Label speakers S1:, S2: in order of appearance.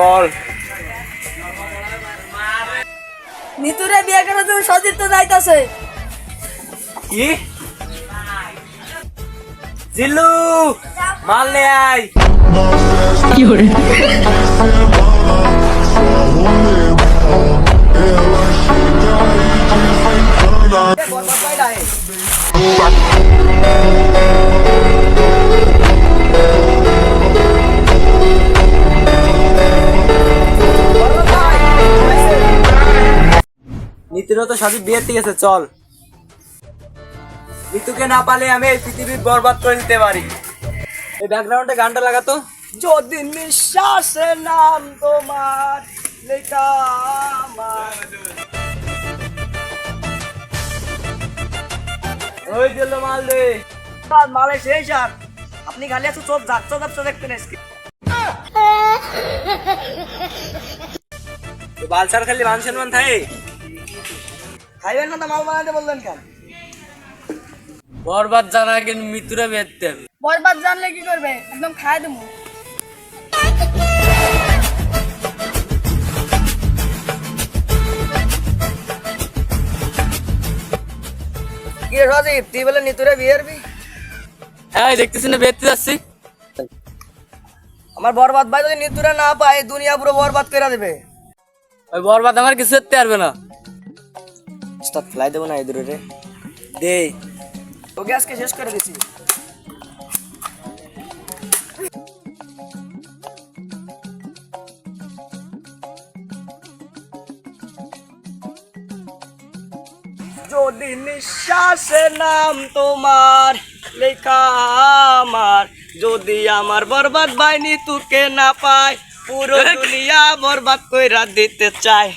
S1: বল।
S2: নিতুরে বিয়ে করে তুমি সতীর্থ যাইতাছে।
S1: কি? জিল্লু মাল নে আয়।
S3: কি হরে?
S1: নিতুরও তো সাথে বিয়ে ঠিক আছে, চল। নিতুকে না পালে আমি এই পৃথিবী বরবাদ করে দিতে পারি। এই ব্যাকগ্রাউন্ডে গানটা লাগাতো। যদি নিঃশ্বাসে নাম তোমার লেখা আমার। ওই দিল মাল দে।
S2: মালে সেই সার আপনি খালি আছে চোখ যাচ্ছ দেখতেন আজকে।
S1: বালসার খালি মান সম্মান থাকে।
S2: খাইবেন না তো মাল বানাতে বললেন কেন?
S1: বরবাদ জানা আগে মৃত্যুরা বেরতেন।
S2: বরবাদ জানলে কি করবে? একদম খাই দেবো। কি রে রাজীব, তুই বলে নিতুরে বিয়ে করবি?
S1: হ্যাঁ দেখতেছি না বেরতে যাচ্ছি।
S2: আমার বরবাদ ভাই যদি নিতুরে না পায় দুনিয়া পুরো বরবাদ করে দেবে।
S1: ওই বরবাদ আমার কিছু করতে পারবে না।
S2: স্টার্ট ফ্লাই দেবো না এই দূরে রে।
S1: দে
S2: তোকে আজকে শেষ করে দিছি। যদি নিঃশ্বাসে নাম তোমার লেখা আমার, যদি আমার বরবাদ বাইনি তোকে না পায় পুরো দুনিয়া বরবাদ কইরা দিতে চায়।